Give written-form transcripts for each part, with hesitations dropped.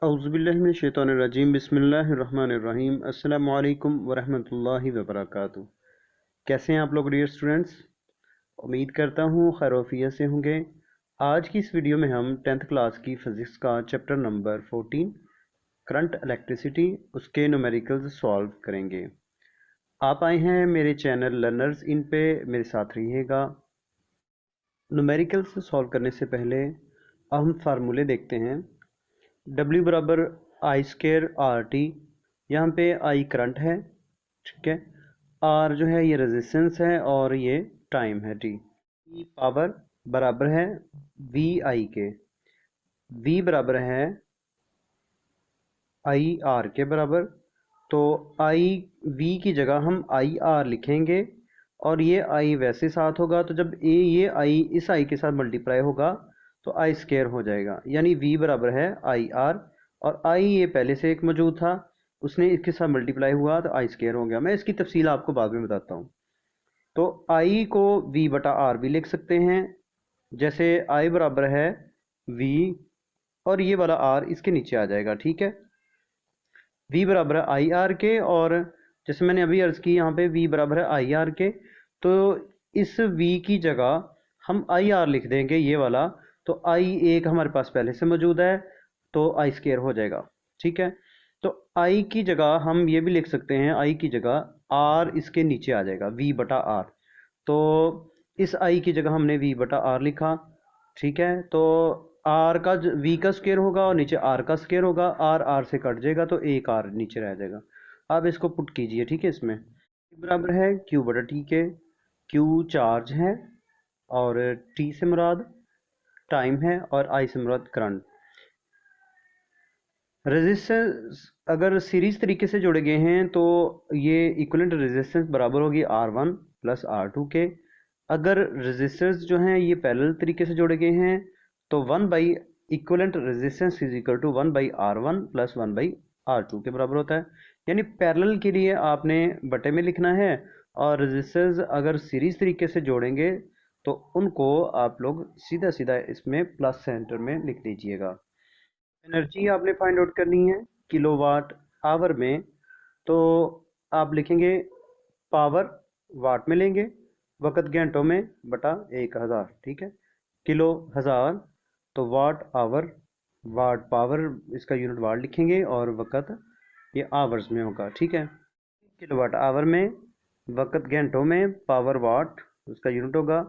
औज़ुबिल्लाहिमिनश्शैतानिर्रजीम बिस्मिल्लाहिर्रहमानिर्रहीम अस्सलामु अलैकुम वरहमतुल्लाहि वबरकातुहू। कैसे हैं आप लोग डियर स्टूडेंट्स? उम्मीद करता हूँ खैर-ओ-आफ़ियत से होंगे। आज की इस वीडियो में हम 10th क्लास की फ़िज़िक्स का चैप्टर नंबर 14 करंट इलेक्ट्रिसिटी उसके न्यूमेरिकल्स सॉल्व करेंगे। आप आए हैं मेरे चैनल लर्नर्स इन पे, मेरे साथ रहिएगा। न्यूमेरिकल्स सॉल्व करने से पहले हम फार्मूले देखते हैं। W बराबर आई स्केयर आर टी, यहाँ पे आई करंट है, ठीक है। R जो है ये रेजिस्टेंस है और ये टाइम है T। पावर बराबर है वी आई के, V बराबर है आई आर के बराबर। तो आई वी की जगह हम आई आर लिखेंगे और ये आई वैसे साथ होगा, तो जब ये आई इस आई के साथ मल्टीप्लाई होगा तो आई स्केयर हो जाएगा, यानी V बराबर है आई आर। और आई ये पहले से एक मौजूद था, उसने इसके साथ मल्टीप्लाई हुआ तो आई स्केयर हो गया। मैं इसकी तफसील आपको बाद में बताता हूँ। तो आई को V बटा आर भी लिख सकते हैं, जैसे आई बराबर है V और ये वाला R इसके नीचे आ जाएगा, ठीक है। V बराबर है आई आर के, और जैसे मैंने अभी अर्ज की यहाँ पे V बराबर है आई आर के, तो इस V की जगह हम आई आर लिख देंगे ये वाला। तो आई एक हमारे पास पहले से मौजूद है तो आई स्केयर हो जाएगा, ठीक है। तो आई की जगह हम ये भी लिख सकते हैं, आई की जगह R इसके नीचे आ जाएगा V बटा आर। तो इस आई की जगह हमने V बटा आर लिखा, ठीक है। तो आर का वी का स्केयर होगा और नीचे आर का स्केयर होगा, आर आर से कट जाएगा तो एक आर नीचे रह जाएगा। आप इसको पुट कीजिए, ठीक है। इसमें बराबर है क्यू बटा टी के, क्यू चार्ज है और टी से मुराद टाइम है और आई से मुराद करंट। रेजिस्टेंस अगर सीरीज तरीके से जोड़े गए हैं तो ये इक्विवेलेंट रेजिस्टेंस बराबर होगी R1 प्लस R2 के। अगर रेजिस्टेंस जो हैं ये पैरेलल तरीके से जोड़े गए हैं तो 1 by equivalent resistance is equal to 1 by R1 plus 1 by R2 के बराबर होता है। यानी पैरेलल के लिए आपने बटे में लिखना है, और रेजिस्टेंस अगर सीरीज तरीके से जोड़ेंगे तो उनको आप लोग सीधा सीधा इसमें प्लस सेंटर में लिख दीजिएगा। एनर्जी आपने फाइंड आउट करनी है किलोवाट आवर में, तो आप लिखेंगे पावर वाट में लेंगे, वक़्त घंटों में बटा 1000, ठीक है। किलो हज़ार, तो वाट आवर, वाट पावर इसका यूनिट वाट लिखेंगे और वक़्त ये आवर्स में होगा, ठीक है। किलोवाट आवर में, वक़्त घंटों में, पावर वाट उसका यूनिट होगा,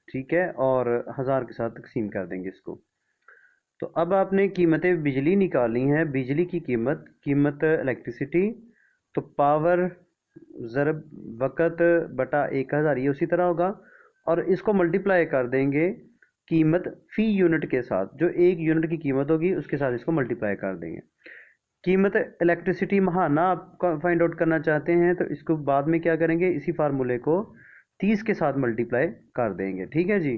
ठीक है। और हज़ार के साथ तकसीम कर देंगे इसको। तो अब आपने कीमतें बिजली निकालनी है, बिजली की कीमत, कीमत इलेक्ट्रिसिटी, तो पावर ज़रब वक़्त बटा 1000, ये उसी तरह होगा। और इसको मल्टीप्लाई कर देंगे कीमत फ़ी यूनिट के साथ, जो एक यूनिट की कीमत होगी उसके साथ इसको मल्टीप्लाई कर देंगे। कीमत इलेक्ट्रिसिटी महाना आप फाइंड आउट करना चाहते हैं तो इसको बाद में क्या करेंगे, इसी फार्मूले को 30 के साथ मल्टीप्लाई कर देंगे, ठीक है जी।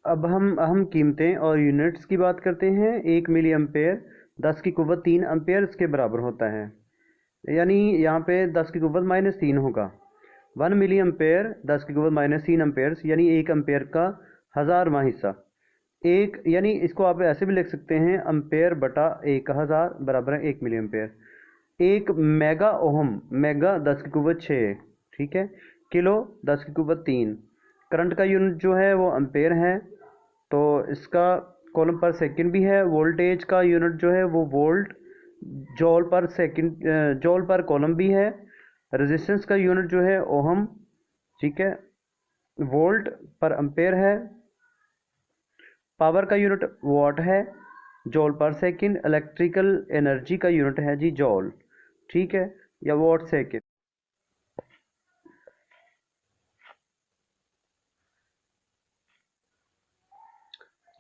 अब हम अहम कीमतें और यूनिट्स की बात करते हैं। 1 मिली एम्पेयर 10 की कुव्वत 3 एम्पेयर के बराबर होता है, यानी यहाँ पे 10 की कुव्वत -3 होगा। 1 मिली एम्पेयर 10 की कुव्वत -3 एम्पेयर, यानी 1 एम्पेयर का 1000वां हिस्सा। एक यानी इसको आप ऐसे भी लिख सकते हैं, एम्पेयर बटा 1000 बराबर है 1 milli ampere. 1 mega ohm, mega 10 की कुव्वत 6, ठीक है। किलो 10 की कुव्वत 3। करंट का यूनिट जो है वो एम्पेयर है, तो इसका कॉलम पर सेकंड भी है। वोल्टेज का यूनिट जो है वो वोल्ट, जॉल पर सेकंड, जॉल पर कॉलम भी है। रेजिस्टेंस का यूनिट जो है ओहम, ठीक है, वोल्ट पर एम्पेयर है। पावर का यूनिट वाट है, जॉल पर सेकंड। इलेक्ट्रिकल एनर्जी का यूनिट है जी जॉल, ठीक है, या वाट सेकंड।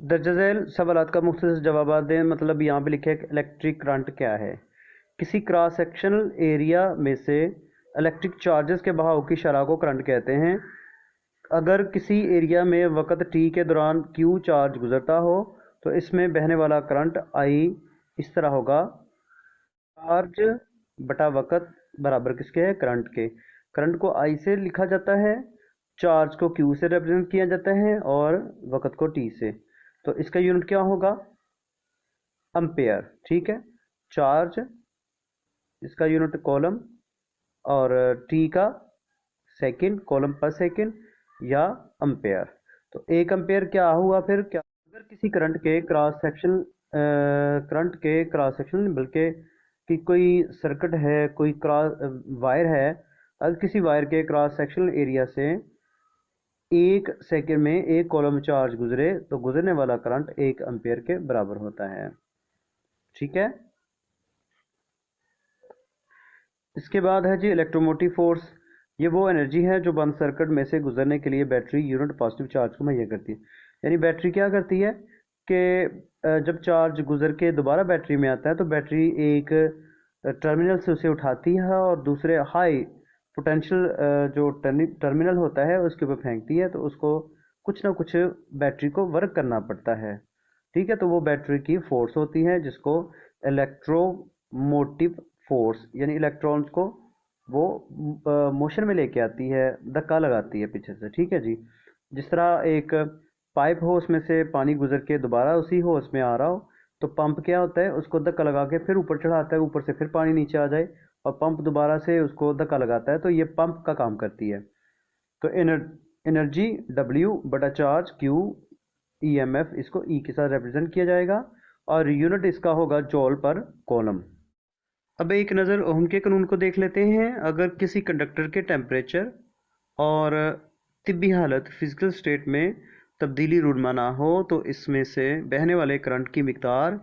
दर्ज झैल सवालात का मुख्तसर जवाब दें। मतलब यहाँ पे लिखे है इलेक्ट्रिक करंट क्या है। किसी क्रॉस सेक्शनल एरिया में से इलेक्ट्रिक चार्जेस के बहाव की शरह को करंट कहते हैं। अगर किसी एरिया में वक़्त टी के दौरान क्यू चार्ज गुजरता हो तो इसमें बहने वाला करंट आई इस तरह होगा, चार्ज बटा वक़्त बराबर किसके है, करंट के। करंट को आई से लिखा जाता है, चार्ज को क्यू से रिप्रेजेंट किया जाता है और वक़्त को टी से। तो इसका यूनिट क्या होगा, एम्पेयर, ठीक है। चार्ज, इसका यूनिट कॉलम, और टी का सेकंड, कॉलम पर सेकंड या एम्पेयर। तो एक एम्पेयर क्या हुआ फिर, क्या अगर किसी करंट के क्रॉस सेक्शन बल्कि कि कोई सर्किट है, कोई क्रॉस वायर है, अगर किसी वायर के क्रॉस सेक्शनल एरिया से एक सेकंड में एक कॉलम चार्ज गुजरे तो गुजरने वाला करंट एक एम्पेयर के बराबर होता है, ठीक है। इसके बाद है जी इलेक्ट्रोमोटिव फोर्स। ये वो एनर्जी है जो बंद सर्किट में से गुजरने के लिए बैटरी यूनिट पॉजिटिव चार्ज को मुहैया करती है। यानी बैटरी क्या करती है कि जब चार्ज गुजर के दोबारा बैटरी में आता है तो बैटरी एक टर्मिनल से उसे उठाती है और दूसरे हाई पोटेंशियल जो टर्मिनल होता है उसके ऊपर फेंकती है, तो उसको कुछ ना कुछ बैटरी को वर्क करना पड़ता है, ठीक है। तो वो बैटरी की फोर्स होती है जिसको इलेक्ट्रोमोटिव फोर्स, यानी इलेक्ट्रॉन्स को वो मोशन में लेके आती है, धक्का लगाती है पीछे से, ठीक है जी। जिस तरह एक पाइप हो, उसमें से पानी गुजर के दोबारा उसी होस में आ रहा हो, तो पंप क्या होता है, उसको धक्का लगा के फिर ऊपर चढ़ाता है, ऊपर से फिर पानी नीचे आ जाए और पंप दोबारा से उसको धक्का लगाता है, तो ये पंप का काम करती है। तो एनर्जी डब्ल्यू बटा चार्ज क्यू, ईएमएफ इसको ई के साथ रिप्रेजेंट किया जाएगा और यूनिट इसका होगा जॉल पर कॉलम। अब एक नज़र ओम के कानून को देख लेते हैं। अगर किसी कंडक्टर के टेम्परेचर और तिब्बी हालत फिजिकल स्टेट में तब्दीली रूनमा ना हो तो इसमें से बहने वाले करंट की मिकदार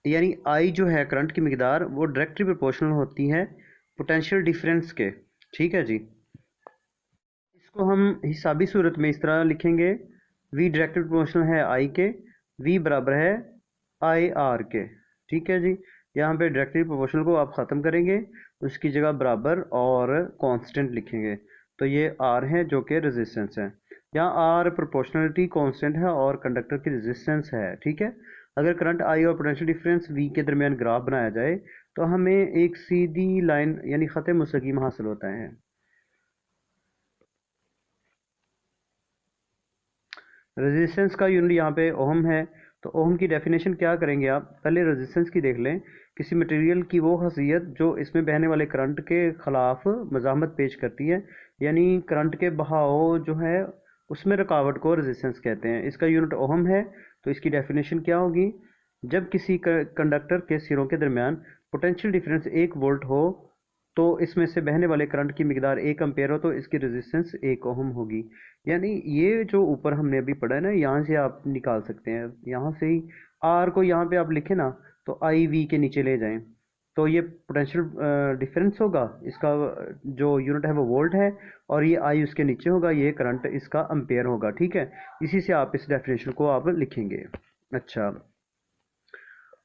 यानी आई जो है करंट की मिकदार वो डायरेक्टली प्रोपोर्शनल होती है पोटेंशियल डिफरेंस के, ठीक है जी। इसको हम हिसाबी सूरत में इस तरह लिखेंगे, v डायरेक्टली प्रोपोर्शनल है आई के, v बराबर है आई आर के, ठीक है जी। यहाँ पे डायरेक्टली प्रोपोर्शनल को आप ख़त्म करेंगे, उसकी जगह बराबर और कांस्टेंट लिखेंगे, तो ये r है जो कि रेजिस्टेंस है। यहाँ r प्रोपोर्शनलिटी कांस्टेंट है और कंडक्टर की रेजिस्टेंस है, ठीक है। अगर करंट आई और पोटेंशियल डिफरेंस v के दरमियान ग्राफ बनाया जाए तो हमें एक सीधी लाइन यानी ख़त मुस्तकीम हासिल होता है। रेजिस्टेंस का यूनिट यहाँ पे ओम है, तो ओम की डेफिनेशन क्या करेंगे आप, पहले रेजिस्टेंस की देख लें। किसी मटेरियल की वो खासियत जो इसमें बहने वाले करंट के ख़िलाफ़ मज़ाहमत पेश करती है, यानी करंट के बहाव जो है उसमें रुकावट को रेजिस्टेंस कहते हैं। इसका यूनिट ओम है, तो इसकी डेफिनेशन क्या होगी, जब किसी कंडक्टर के सिरों के दरमियान पोटेंशियल डिफरेंस 1 वोल्ट हो तो इसमें से बहने वाले करंट की मिकदार 1 एम्पेयर हो तो इसकी रेजिस्टेंस 1 ओम होगी। यानी ये जो ऊपर हमने अभी पढ़ा है ना, यहाँ से आप निकाल सकते हैं, यहाँ से ही आर को यहाँ पे आप लिखें ना तो आई वी के नीचे ले जाएं, तो ये पोटेंशियल डिफरेंस होगा, इसका जो यूनिट है वो वोल्ट है और ये आई उसके नीचे होगा, ये करंट इसका एम्पेयर होगा, ठीक है। इसी से आप इस डेफिनेशन को आप लिखेंगे। अच्छा,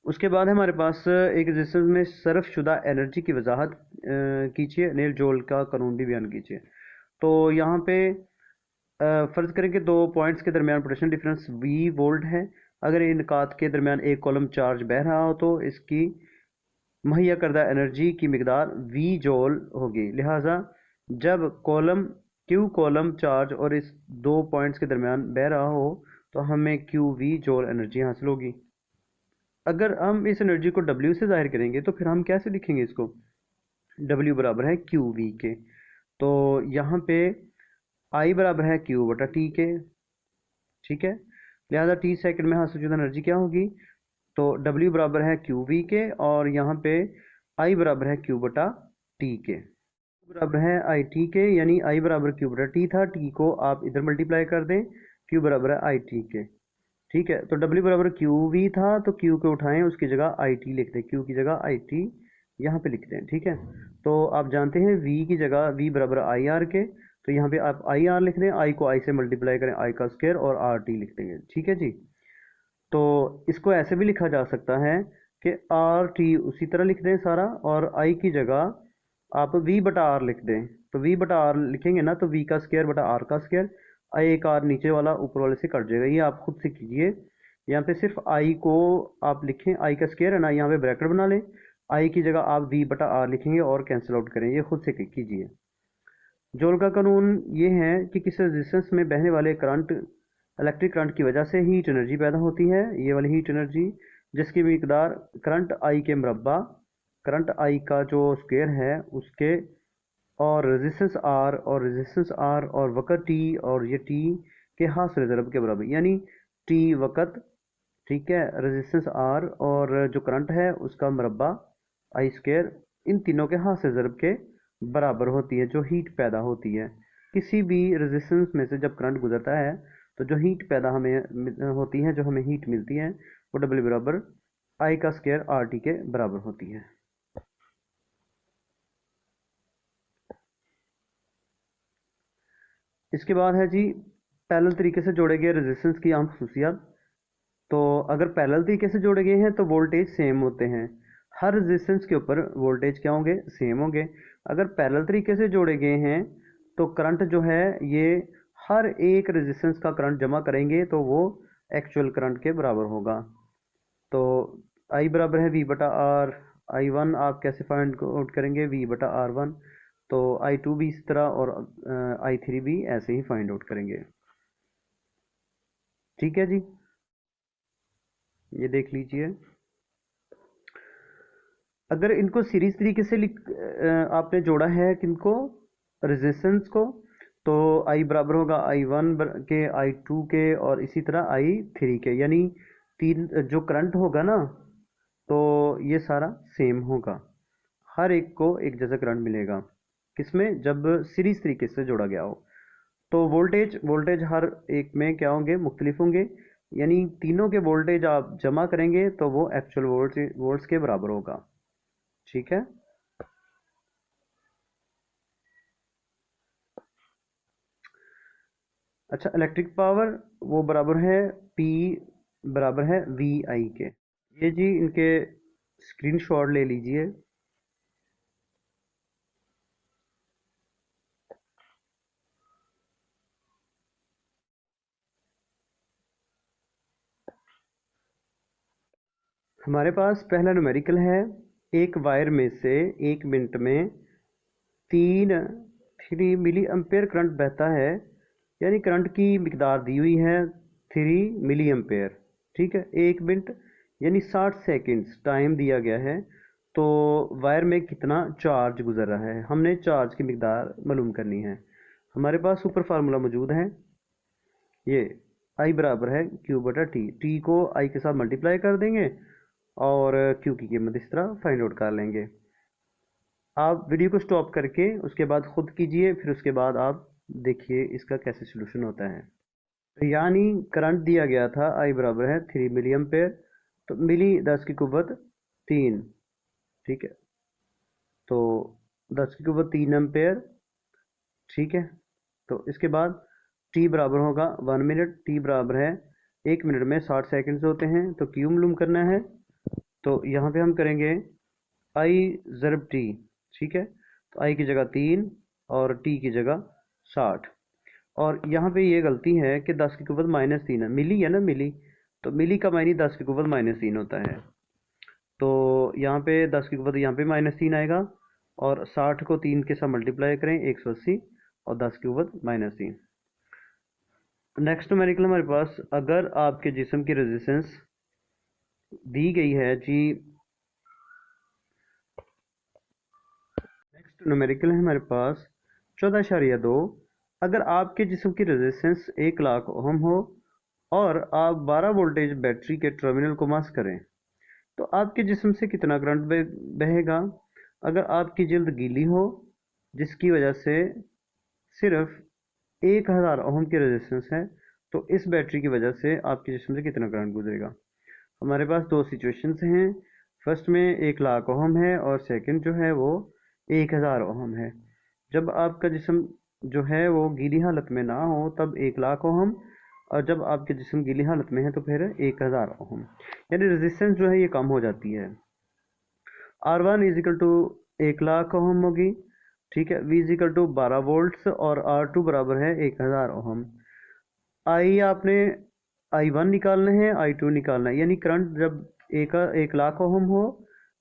उसके बाद हमारे पास एक रेजिस्टेंस में सर्फ शुदा एनर्जी की वजाहत कीजिए, नेल जोल का कानून भी बयान कीजिए। तो यहाँ पे फ़र्ज़ करें कि दो पॉइंट्स के दरमियान पोटेंशियल डिफरेंस वी वोल्ट है। अगर इन निकात के दरमियान एक कॉलम चार्ज बह रहा हो तो इसकी मुहैया करदा एनर्जी की मिकदार वी जॉल होगी। लिहाजा जब कॉलम क्यू कॉलम चार्ज और इस दो पॉइंट्स के दरमियान बह रहा हो तो हमें क्यू वी जॉल एनर्जी हासिल होगी। अगर हम इस एनर्जी को W से जाहिर करेंगे तो फिर हम कैसे लिखेंगे इसको, W बराबर है क्यू वी के, तो यहाँ पे I बराबर है Q बटा T के, ठीक है। लिहाजा T सेकंड में हासिल शुदा एनर्जी क्या होगी, तो W बराबर है क्यू वी के और यहाँ पे I बराबर है Q बटा T के, बराबर है आई टी के, यानी I बराबर Q बटा T था, T को आप इधर मल्टीप्लाई कर दें, Q बराबर है आई टी के, ठीक है। तो W बराबर क्यू वी था, तो Q को उठाएं, उसकी जगह आई टी लिख दें, Q की जगह आई टी यहाँ पे लिखते हैं, ठीक है। तो आप जानते हैं V की जगह V बराबर आई आर के, तो यहाँ पे आप आई आर लिख दें, I को I से मल्टीप्लाई करें I का स्क्वायर और आर टी लिख देंगे, ठीक है जी। तो इसको ऐसे भी लिखा जा सकता है कि आर टी उसी तरह लिख दें सारा और I की जगह आप V बटा आर लिख दें, तो V बटा आर लिखेंगे ना तो V का स्क्वायर बटा आर का स्क्वायर, आई एक आर नीचे वाला ऊपर वाले से कट जाएगा, ये आप खुद से कीजिए। यहाँ पे सिर्फ आई को आप लिखें, आई का स्क्वायर है ना, यहाँ पे ब्रैकेट बना लें, आई की जगह आप वी बटा आर लिखेंगे और कैंसिल आउट करें, ये खुद से कीजिए। जोल का कानून ये है कि किसी रेजिस्टेंस में बहने वाले करंट इलेक्ट्रिक करंट की वजह से हीट एनर्जी पैदा होती है, ये वाली हीट एनर्जी जिसकी मिकदार करंट आई के मुरब्बा, करंट आई का जो स्क्वायर है उसके, और रेजिस्टेंस आर और वक़्त टी, और ये टी के हासिल ज़रब के बराबर, यानी टी वक़्त, ठीक है, रेजिस्टेंस आर और जो करंट है उसका मुरब्बा आई स्क्वायर, इन तीनों के हासिल ज़रब के बराबर होती है जो हीट पैदा होती है। किसी भी रेजिस्टेंस में से जब करंट गुजरता है तो जो हीट पैदा हमें होती है, जो हमें हीट मिलती है, वो डब्ल्यू बराबर आई का स्क्वायर आर टी के बराबर होती है। इसके बाद है जी पैरेलल तरीके से जोड़े गए रेजिस्टेंस की आम खसूसियात। तो अगर पैरेलल तरीके से जोड़े गए हैं तो वोल्टेज सेम होते हैं, हर रेजिस्टेंस के ऊपर वोल्टेज क्या होंगे, सेम होंगे। अगर पैरेलल तरीके से जोड़े गए हैं तो करंट जो है ये हर एक रेजिस्टेंस का करंट जमा करेंगे तो वो एक्चुअल करंट के बराबर होगा। तो आई बराबर है वी बटा आर, आई वन आप कैसे फाइंड आउट करेंगे, वी बटा आर वन। तो आई टू भी इस तरह, और आई थ्री भी ऐसे ही फाइंड आउट करेंगे। ठीक है जी, ये देख लीजिए। अगर इनको सीरीज तरीके से आपने जोड़ा है किनको, रेजिस्टेंस को, तो आई बराबर होगा आई वन के, आई टू के, और इसी तरह आई थ्री के, यानी तीन जो करंट होगा ना, तो ये सारा सेम होगा, हर एक को एक जैसा करंट मिलेगा। किसमें, जब सीरीज तरीके से जोड़ा गया हो। तो वोल्टेज वोल्टेज हर एक में क्या होंगे, मुख्तलिफ होंगे, यानी तीनों के वोल्टेज आप जमा करेंगे तो वो एक्चुअल वोल्ट्स के बराबर होगा। ठीक है। अच्छा, इलेक्ट्रिक पावर वो बराबर है P बराबर है वी आई के। ये जी इनके स्क्रीनशॉट ले लीजिए। हमारे पास पहला न्यूमेरिकल है, एक वायर में से 1 मिनट में 3 मिली एम्पेयर करंट बहता है, यानी करंट की मिकदार दी हुई है 3 मिली एम्पेयर। ठीक है, 1 मिनट यानी 60 सेकेंड्स टाइम दिया गया है। तो वायर में कितना चार्ज गुजर रहा है, हमने चार्ज की मिकदार मालूम करनी है। हमारे पास ऊपर फार्मूला मौजूद है, ये आई बराबर है क्यू बटा टी, टी को आई के साथ मल्टीप्लाई कर देंगे और क्यू की कीमत इस तरह फाइंड आउट कर लेंगे। आप वीडियो को स्टॉप करके उसके बाद खुद कीजिए, फिर उसके बाद आप देखिए इसका कैसे सोल्यूशन होता है। तो यानी करंट दिया गया था आई बराबर है 3 मिली एम्पेयर, तो मिली 10 की कुव्वत 3, ठीक है, तो 10 की कुव्वत 3 एम्पेयर। ठीक है, तो इसके बाद टी बराबर होगा 1 मिनट, टी बराबर है 1 मिनट में 60 सेकेंड्स होते हैं, तो क्यू मालूम करना है। तो यहाँ पे हम करेंगे आई ज़रब टी। ठीक है, तो आई की जगह 3 और टी की जगह 60। और यहाँ पे ये गलती है कि 10 की कुव्वत -3 है, मिली है ना, मिली, तो मिली का मायने 10 की कुव्वत -3 होता है। तो यहाँ पे 10 की कुव्वत यहाँ पे -3 आएगा, और 60 को 3 के साथ मल्टीप्लाई करें 180, और 10 की कुव्वत -3। नेक्स्ट न्यूमेरिकल हमारे पास, अगर आपके जिस्म की रेजिस्टेंस दी गई है जी, नेक्स्ट न्यूमेरिकल है हमारे पास 14.2। अगर आपके जिस्म की रेजिस्टेंस 1 लाख ओहम हो और आप 12 वोल्टेज बैटरी के टर्मिनल को मास करें, तो आपके जिस्म से कितना करंट बहेगा। अगर आपकी जिल्द गीली हो, जिसकी वजह से सिर्फ 1000 ओहम की रेजिस्टेंस है, तो इस बैटरी की वजह से आपके जिस्म से कितना करंट गुजरेगा। हमारे पास दो सिचुएशंस हैं, फर्स्ट में 1 लाख ओहम है और सेकंड जो है वो 1000 ओहम है। जब आपका जिस्म जो है वो गीली हालत में ना हो तब 1 लाख ओहम, और जब आपके जिस्म गीली हालत में है तो फिर 1000 ओहम, यानी रेजिस्टेंस जो है ये कम हो जाती है। R one equal to 1 lakh ohm होगी, ठीक है, वी इजिकल टू 12 वोल्ट्स, और आर टू बराबर है 1000 ओहम। आई आपने आई वन निकालना है, आई टू निकालना है, यानी करंट जब 1 लाख ओहम हो,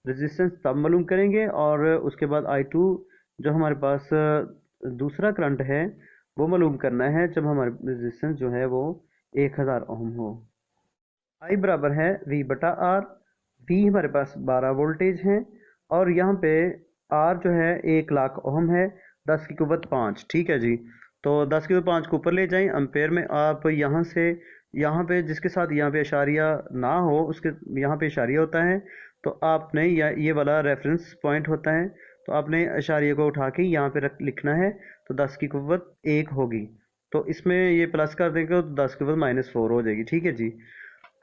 रेजिस्टेंस तब मालूम करेंगे, और उसके बाद आई टू जो हमारे पास दूसरा करंट है वो मालूम करना है जब हमारे रेजिस्टेंस जो है वो 1000 ओहम हो। आई बराबर है वी बटा आर, पी हमारे पास 12 वोल्टेज हैं और यहाँ पे आर जो है 1 लाख ओहम है, 10 की कुव्वत 5। ठीक है जी। तो 10 की कुव्वत 5 को ऊपर ले जाएं अम्पेयर में। आप यहाँ से यहाँ पे जिसके साथ यहाँ पे इशारिया ना हो उसके यहाँ पे इशारिया होता है, तो आपने ये वाला रेफरेंस पॉइंट होता है, तो आपने इशारिया को उठा के यहाँ पे लिखना है। तो 10 की कुव्वत 1 होगी, तो इसमें ये प्लस कर देंगे तो 10 की कुव्वत -4 हो जाएगी। ठीक है जी।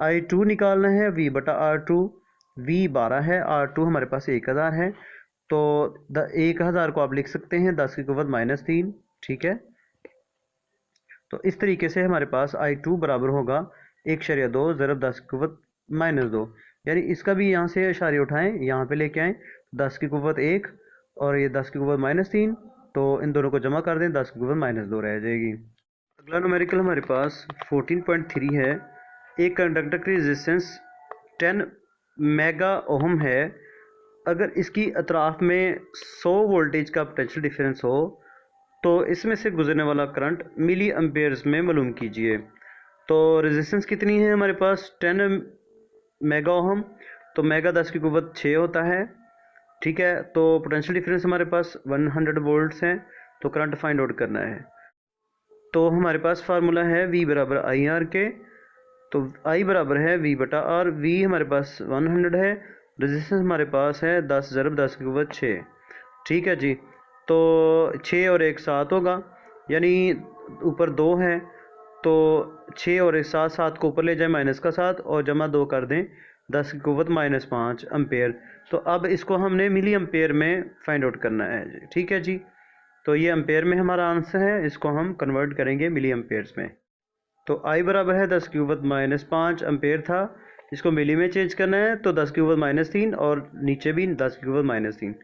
I2 निकालना है V बटा R2। V 12 है, R2 हमारे पास 1000 है, तो 1000 को आप लिख सकते हैं 10 की कुव्वत -3। ठीक है। तो इस तरीके से हमारे पास I2 बराबर होगा 1.2 ज़रब 10 की कुव्वत -2। यानी इसका भी यहाँ से इशारे उठाएं, यहाँ पे लेके आएँ, 10 की कुव्वत 1 और ये 10 की कुव्वत -3, तो इन दोनों को जमा कर दें, 10 की कुव्वत -2 रह जाएगी। अगला न्यूमेरिकल हमारे पास 14.3 है। एक कंडक्टर की रेजिस्टेंस 10 मेगा ओहम है। अगर इसकी अतराफ में 100 वोल्टेज का पोटेंशियल डिफरेंस हो तो इसमें से गुजरने वाला करंट मिली एम्पेयर्स में मालूम कीजिए। तो रेजिस्टेंस कितनी है हमारे पास 10 मेगा ओहम, तो मेगा 10 की कुव्वत 6 होता है। ठीक है। तो पोटेंशियल डिफरेंस हमारे पास 100 वोल्ट्स हैं, तो करंट फाइंड आउट करना है। तो हमारे पास फार्मूला है V बराबर आई आर के। तो I बराबर है V बटा आर। V हमारे पास 100 है, रेजिस्टेंस हमारे पास है 10 ज़रब 10 की कुव्वत 6। ठीक है जी। तो 6 और 1 7 होगा, यानी ऊपर 2 है, तो 6 और 1 7, 7 को ऊपर ले जाए माइनस का 7 और जमा 2 कर दें, 10 की कुव्वत -5 एम्पेयर। तो अब इसको हमने मिली एम्पेयर में फाइंड आउट करना है जी। ठीक है जी। तो ये एम्पेयर में हमारा आंसर है, इसको हम कन्वर्ट करेंगे मिली एम्पेयर्स में। तो I बराबर है 10 की कुव्वत -5 एम्पेयर था, इसको मिली में चेंज करना है, तो 10 की कुव्वत -3 और नीचे भी 10 की कुव्वत -3।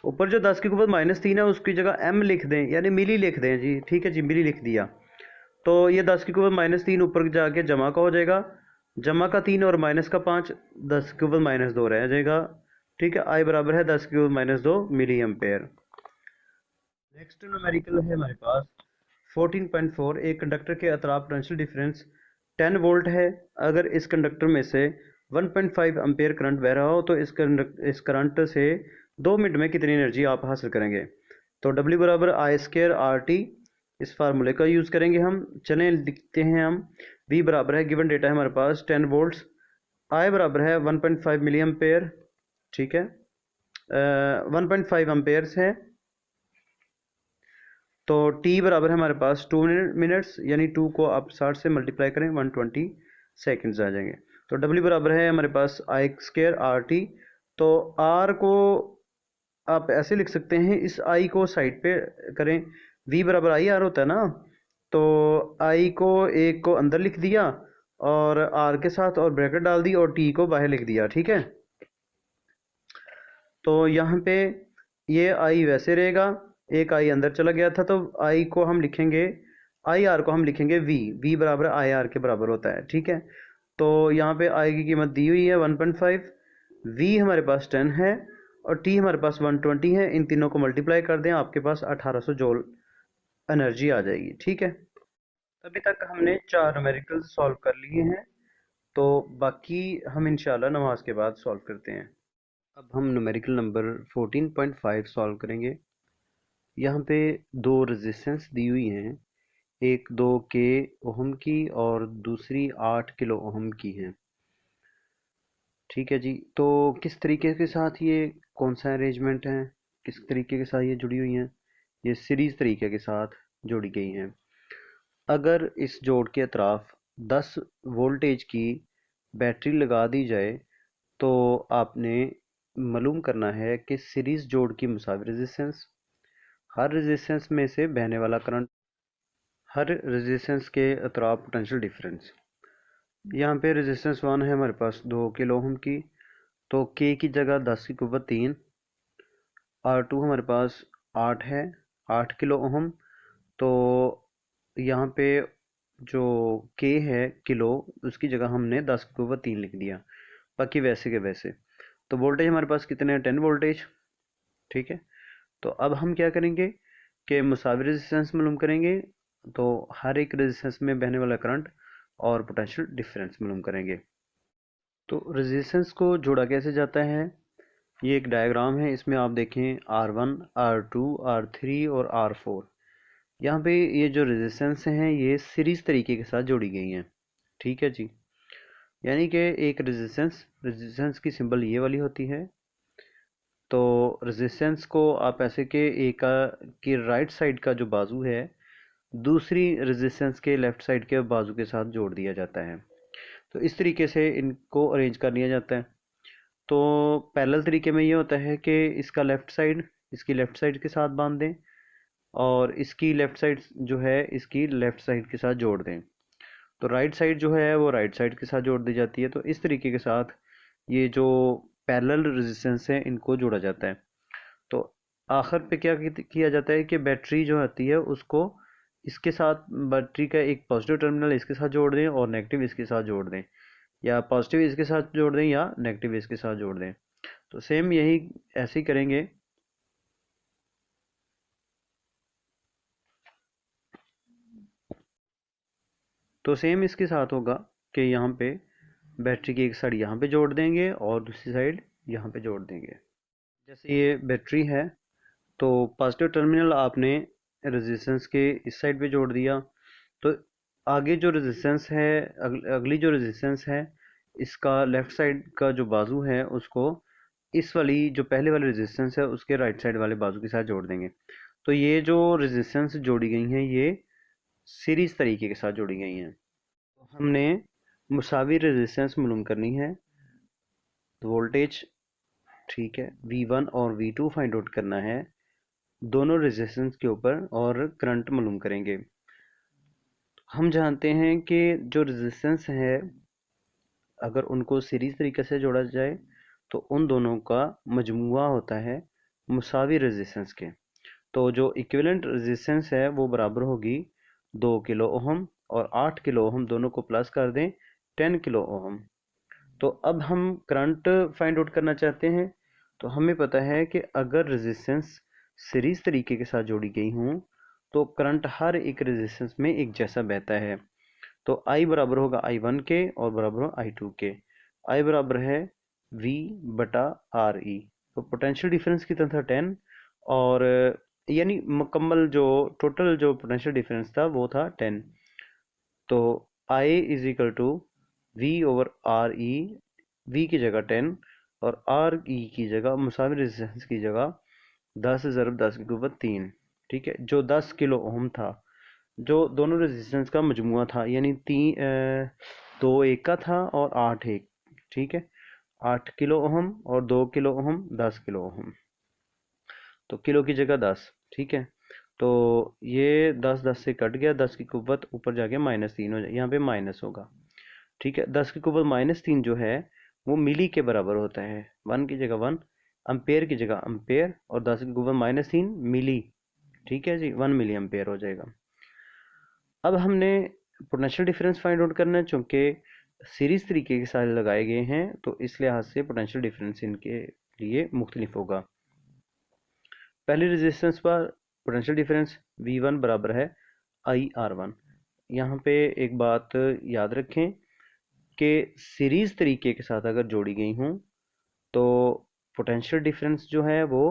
ऊपर जो 10 की कुव्वत -3 है उसकी जगह m लिख दें, यानी मिली लिख दें जी। ठीक है जी, मिली लिख दिया। तो ये 10 की कुव्वत -3 ऊपर जाके जमा का हो जाएगा, जमा का 3 और माइनस का 5, 10 की कुव्वत -2 रह जाएगा। ठीक है। I बराबर है 10 की कुव्वत -2 मिली एम्पेयर। नेक्स्ट न्यूमेरिकल है हमारे पास 14.4। एक कंडक्टर के अतराफ पोटेंशियल डिफरेंस 10 वोल्ट है। अगर इस कंडक्टर में से 1.5 एम्पेयर करंट बह रहा हो तो इस करंट से 2 मिनट में कितनी एनर्जी आप हासिल करेंगे। तो W बराबर आई स्क्र आर टी, इस फार्मूले का यूज़ करेंगे हम। चलें लिखते हैं हम। V बराबर है, गिवन डेटा है हमारे पास 10 वोल्ट्स, I बराबर है 1.5 मिली एम्पेयर। ठीक है। 1.5 एम्पेयर्स है, तो t बराबर है हमारे पास 2 मिनट्स, यानी 2 को आप 60 से मल्टीप्लाई करें 120 सेकेंड्स आ जाएंगे। तो W बराबर है हमारे पास आई स्क्र आर टी। तो R को आप ऐसे लिख सकते हैं, इस I को साइड पे करें, V बराबर आई आर होता है ना, तो I को एक को अंदर लिख दिया और R के साथ और ब्रैकेट डाल दी और T को बाहर लिख दिया। ठीक है। तो यहाँ पे ये I वैसे रहेगा, एक I अंदर चला गया था, तो I को हम लिखेंगे, आई आर को हम लिखेंगे V बराबर आई आर के बराबर होता है। ठीक है। तो यहाँ पे I की कीमत दी हुई है 1.5, V हमारे पास 10 है और T हमारे पास 120 है। इन तीनों को मल्टीप्लाई कर दें, आपके पास 1800 जूल एनर्जी आ जाएगी। ठीक है। अभी तक हमने 4 न्यूमेरिकल सॉल्व कर लिए हैं, तो बाकी हम इंशाल्लाह नमाज के बाद सॉल्व करते हैं। अब हम न्यूमेरिकल नंबर 14.5 सॉल्व करेंगे। यहाँ पे दो रेजिस्टेंस दी हुई हैं, एक 2 के ओहम की और दूसरी 8 किलो ओहम की है। ठीक है जी। तो किस तरीके के साथ ये कौन सा अरेंजमेंट है, किस तरीके के साथ ये जुड़ी हुई हैं, ये सीरीज तरीके के साथ जोड़ी गई हैं। अगर इस जोड़ के अतराफ 10 वोल्टेज की बैटरी लगा दी जाए तो आपने मालूम करना है कि सीरीज जोड़ की मुसावी रेजिस्टेंस, हर रेजिस्टेंस में से बहने वाला करंट, हर रेजिस्टेंस के अतराफ पोटेंशियल डिफरेंस। यहाँ पे रेजिस्टेंस 1 है हमारे पास 2 किलो ओम की, तो के की जगह 10 की कुव्वत 3, R2 हमारे पास 8 है, 8 किलो ओम। तो यहाँ पे जो के है किलो, उसकी जगह हमने 10 की कुव्वत 3 लिख दिया, बाकी वैसे के वैसे। तो वोल्टेज हमारे पास कितने हैं, 10 वोल्टेज। ठीक है। तो अब हम क्या करेंगे कि मुसावी रेजिस्टेंस मालूम करेंगे, तो हर एक रेजिस्टेंस में बहने वाला करंट और पोटेंशियल डिफरेंस मालूम करेंगे। तो रेजिस्टेंस को जोड़ा कैसे जाता है, ये एक डायग्राम है, इसमें आप देखें R1, R2, R3 और R4। यहाँ पे ये जो रेजिस्टेंस हैं ये सीरीज तरीके के साथ जोड़ी गई हैं। ठीक है जी, यानी कि एक रेजिस्टेंस की सिंबल ये वाली होती है। तो रेजिस्टेंस को आप ऐसे के एक की राइट साइड का जो बाजू है दूसरी रेजिस्टेंस के लेफ्ट साइड के बाजू के साथ जोड़ दिया जाता है। तो इस तरीके से इनको अरेंज कर लिया जाता है। तो पैरेलल तरीके में ये होता है कि इसका लेफ्ट साइड इसकी लेफ्ट साइड के साथ बांध दें और इसकी लेफ्ट साइड जो है इसकी लेफ्ट साइड के साथ जोड़ दें। तो राइट साइड जो है वो राइट साइड के साथ जोड़ दी जाती है। तो इस तरीके के साथ ये जो पैरेलल रेजिस्टेंस है इनको जोड़ा जाता है। तो आखिर पे क्या किया जाता है कि बैटरी जो आती है उसको इसके साथ बैटरी का एक पॉजिटिव टर्मिनल इसके साथ जोड़ दें और नेगेटिव इसके साथ जोड़ दें, या पॉजिटिव इसके साथ जोड़ दें या नेगेटिव इसके साथ जोड़ दें। तो सेम यही ऐसे ही करेंगे। तो सेम इसके साथ होगा कि यहाँ पे बैटरी की एक साइड यहाँ पे जोड़ देंगे और दूसरी साइड यहाँ पे जोड़ देंगे। जैसे ये बैटरी है तो पॉजिटिव टर्मिनल आपने रेजिस्टेंस के इस साइड पे जोड़ दिया। तो आगे जो रेजिस्टेंस है अगली जो रेजिस्टेंस है इसका लेफ्ट साइड का जो बाजू है उसको इस वाली जो पहले वाली रेजिस्टेंस है उसके राइट साइड वाले बाजू के साथ जोड़ देंगे। तो ये जो रेजिस्टेंस जोड़ी गई हैं ये सीरीज तरीके के साथ जोड़ी गई हैं। तो हमने मुसावी रेजिस्टेंस मालूम करनी है। तो वोल्टेज ठीक है V1 और V2 फाइंड आउट करना है दोनों रेजिस्टेंस के ऊपर और करंट मालूम करेंगे। हम जानते हैं कि जो रेजिस्टेंस है अगर उनको सीरीज तरीके से जोड़ा जाए तो उन दोनों का मजमुआ होता है मुसावी रेजिस्टेंस के। तो जो इक्विवेलेंट रेजिस्टेंस है वो बराबर होगी 2 किलो ओहम और 8 किलो ओहम दोनों को प्लस कर दें 10 किलो ओहम। तो अब हम करंट फाइंड आउट करना चाहते हैं। तो हमें पता है कि अगर रेजिस्टेंस सीरीज तरीके के साथ जोड़ी गई हूँ तो करंट हर एक रेजिस्टेंस में एक जैसा बहता है। तो I बराबर होगा I1 के और बराबर होगा I2 के। I बराबर है V बटा आर ई। तो पोटेंशियल डिफरेंस की तरह 10 और यानी मुकम्मल जो टोटल जो पोटेंशियल डिफरेंस था वो था 10। तो I is equal to V over R E, V की जगह 10 और आर ई की जगह मुसावी रेजिस्टेंस की जगह 10 ज़रब 10 की कुव्वत 3। ठीक है, जो 10 किलो ओम था जो दोनों रेजिस्टेंस का मजमुआ था, यानी 2 एक का था और 8 एक। ठीक है, 8 किलो ओहम और 2 किलो ओहम 10 किलो ओहम। तो किलो की जगह 10। ठीक है, तो ये 10 से कट गया, 10 की कुव्वत ऊपर जाके -3 हो जाए, यहाँ पे माइनस होगा। ठीक है, 10 की कुव्वत -3 जो है वो मिली के बराबर होता है। 1 की जगह 1, अम्पेयर की जगह अम्पेयर और 10 की कुव्वत -3 मिली। ठीक है जी, 1 मिली अम्पेयर हो जाएगा। अब हमने पोटेंशियल डिफरेंस फाइंड आउट करना है, चूंकि सीरीज तरीके के साथ लगाए गए हैं तो इस लिहाज से पोटेंशियल डिफरेंस इनके लिए मुख्तलिफ होगा। पहले रेजिस्टेंस पर पोटेंशियल डिफरेंस V1 बराबर है IR1। यहाँ पे एक बात याद रखें कि सीरीज तरीके के साथ अगर जोड़ी गई हूँ तो पोटेंशियल डिफरेंस जो है वो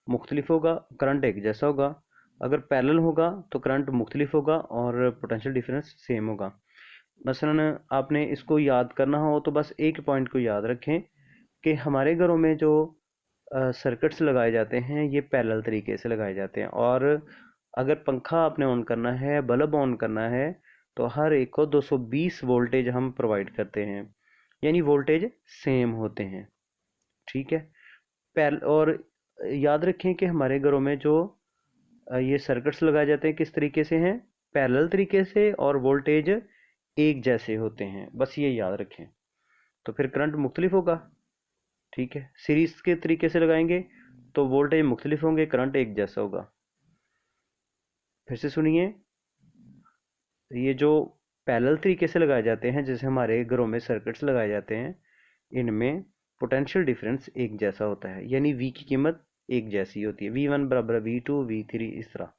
मुख्तलिफ होगा, करंट एक जैसा होगा। अगर पैरेलल होगा तो करंट मुख्तलिफ होगा और पोटेंशियल डिफरेंस सेम होगा। मसलन आपने इसको याद करना हो तो बस एक पॉइंट को याद रखें कि हमारे घरों में जो सर्किट्स लगाए जाते हैं ये पैरेलल तरीके से लगाए जाते हैं, और अगर पंखा आपने ऑन करना है, बल्ब ऑन करना है तो हर एक को 220 वोल्टेज हम प्रोवाइड करते हैं, यानी वोल्टेज सेम होते हैं। ठीक है, और याद रखें कि हमारे घरों में जो ये सर्किट्स लगाए जाते हैं किस तरीके से हैं, पैरेलल तरीके से, और वोल्टेज एक जैसे होते हैं, बस ये याद रखें। तो फिर करंट मुख्तलिफ होगा। ठीक है, सीरीज के तरीके से लगाएंगे तो वोल्टेज मुख्तलिफ होंगे, करंट एक जैसा होगा। फिर से सुनिए, ये जो पैरेलल तरीके से लगाए जाते हैं जैसे हमारे घरों में सर्किट्स लगाए जाते हैं इनमें पोटेंशियल डिफरेंस एक जैसा होता है, यानी V की कीमत एक जैसी होती है। V1 बराबर V2 V3 इस तरह।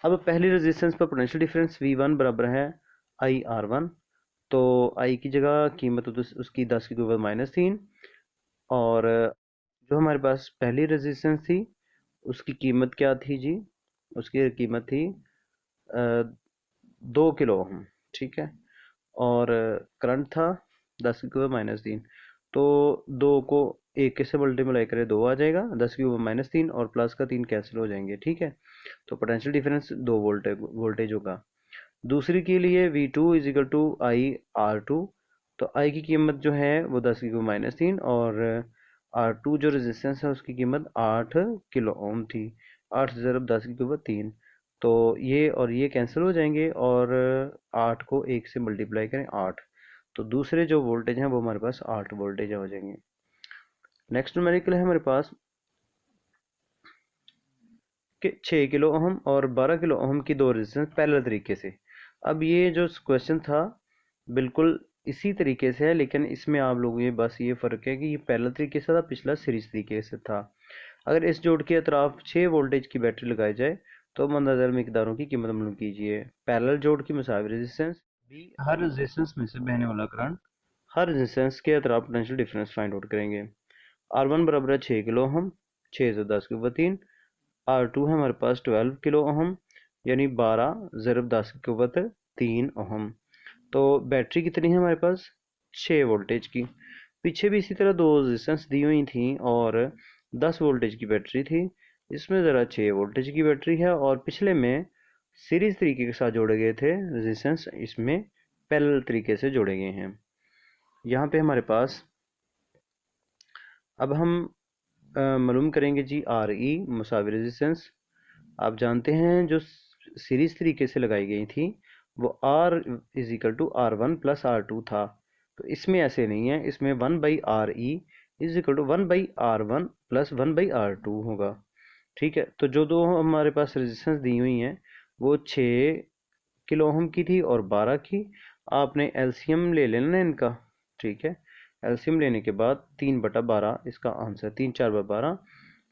अब पहली रेजिस्टेंस पर पोटेंशियल डिफरेंस V1 बराबर है IR1। तो आई की जगह कीमत उसकी 10 की पावर -3, और जो हमारे पास पहली रेजिस्टेंस थी उसकी कीमत क्या थी जी, उसकी कीमत थी 2 किलो ओम, ठीक है। और करंट था 10 की पावर -3, तो 2 को 1 से मल्टीप्लाई करें 2 आ जाएगा, 10 की पावर -3 और प्लस का 3 कैंसिल हो जाएंगे, ठीक है। तो पोटेंशियल डिफरेंस 2 वोल्टेज होगा। दूसरी के लिए V2 is equal to I R2, तो I की कीमत जो है वो 10 की पावर -3, और R2 जो रेजिस्टेंस है उसकी कीमत 8 किलो ओम थी। 8 से ज़रब 10 की पावर 3, तो ये और ये कैंसिल हो जाएंगे, और 8 को 1 से मल्टीप्लाई करें 8, तो दूसरे जो वोल्टेज हैं वो हमारे पास 8 वोल्टेज हो जाएंगे। नेक्स्ट न्यूमेरिकल है हमारे पास कि 6 किलो ओम और 12 किलो ओम की दो रेजिस्टेंस पैरेलल तरीके से। अब ये जो क्वेश्चन था बिल्कुल इसी तरीके से है, लेकिन इसमें आप लोगों ये बस ये फ़र्क है कि ये पैरेलल तरीके से था, पिछला सीरीज तरीके से था। अगर इस जोड़ के अतराफ 6 वोल्टेज की बैटरी लगाई जाए तो मंदादर मिकदारों की कीमत मालूम कीजिए। पैरेलल जोड़ की मुसावी रेजिस्टेंस बी, हर रेजिस्टेंस में से बहने वाला करंट, हर रेजिस्टेंस के अतराफ पोटेंशियल डिफरेंस फाइंड आउट करेंगे। R1 बराबर है 6 किलो ओम, 6 से 10 के ऊपर 3। R2 है हमारे पास 12 किलो ओम, यानी 12 ज़रब 10 के ऊपर 3 ओम। तो बैटरी कितनी है हमारे पास 6 वोल्टेज की। पीछे भी इसी तरह दो रेजिस्टेंस दी हुई थी और 10 वोल्टेज की बैटरी थी। इसमें ज़रा 6 वोल्टेज की बैटरी है, और पिछले में सीरीज तरीके के साथ जोड़े गए थे रेजिस्टेंस, इसमें पैरेलल तरीके से जोड़े गए हैं। यहाँ पे हमारे पास अब हम मालूम करेंगे जी RE मुसावी रेजिस्टेंस। आप जानते हैं जो सीरीज तरीके से लगाई गई थी वो R is equal to R1 plus R2 था, तो इसमें ऐसे नहीं है, इसमें 1/RE is equal to 1/R1 plus 1/R2 होगा, ठीक है। तो जो दो हमारे पास रेजिस्टेंस दी हुई हैं वो 6 किलो ओम की थी और 12 की। आपने एलसीएम ले लेना इनका, ठीक है। एलसीएम लेने के बाद 3/12 इसका आंसर, 3×4=12,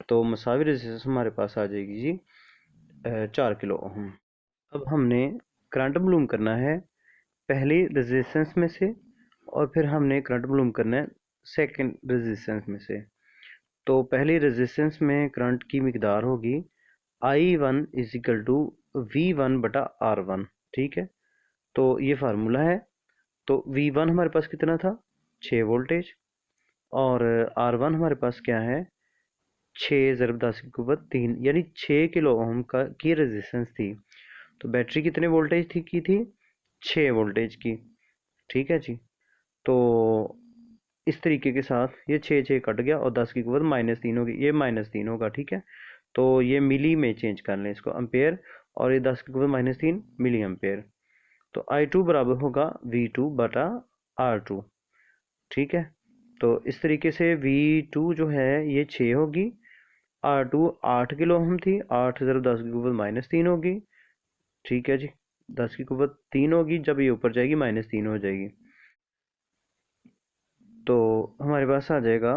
तो मसावी रेजिस्टेंस हमारे पास आ जाएगी जी 4 किलो ओम। अब हमने करंट मालूम करना है पहली रेजिस्टेंस में से, और फिर हमने करंट मालूम करना है सेकंड रेजिस्टेंस में से। तो पहली रेजिस्टेंस में करंट की मिकदार होगी I1 is equal to V1/R1, ठीक है। तो ये फार्मूला है। तो V1 हमारे पास कितना था 6 वोल्टेज, और R1 हमारे पास क्या है 6 ज़रब 10 की पावर 3, यानी 6 किलो ओम का की रेजिस्टेंस थी। तो बैटरी कितने वोल्टेज की थी 6 वोल्टेज की, ठीक है जी। तो इस तरीके के साथ ये 6 कट गया और 10 की पावर -3 होगी, ये -3 होगा, ठीक है। तो ये मिली में चेंज कर लें इसको एम्पेयर, और ये 10 की पावर -3 मिली एम्पेयर। तो I2 बराबर होगा V2/R2, ठीक है। तो इस तरीके से V2 जो है ये 6 होगी, R2 8 किलो ओम थी, 8 ज़रब 10 की पावर -3 होगी, ठीक है जी। 10 की पावर 3 होगी, जब ये ऊपर जाएगी -3 हो जाएगी, तो हमारे पास आ जाएगा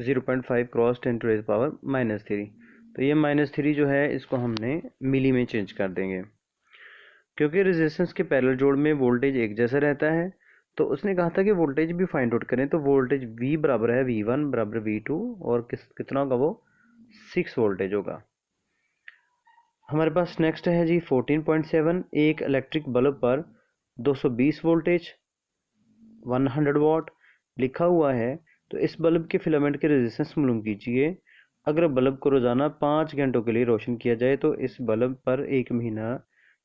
0.5 क्रॉस 10⁻³ तो ये -3 जो है इसको हमने मिली में चेंज कर देंगे। क्योंकि रेजिस्टेंस के पैरेलल जोड़ में वोल्टेज एक जैसा रहता है, तो उसने कहा था कि वोल्टेज भी फाइंड आउट करें, तो वोल्टेज V बराबर है V1 बराबर V2, और कितना होगा वो 6 वोल्टेज होगा। हमारे पास नेक्स्ट है जी 14.7, एक इलेक्ट्रिक बल्ब पर 220 वोल्टेज 100 वाट लिखा हुआ है, तो इस बल्ब के फिलामेंट के रेजिस्टेंस मालूम कीजिए। अगर बल्ब को रोजाना 5 घंटों के लिए रोशन किया जाए तो इस बल्ब पर एक महीना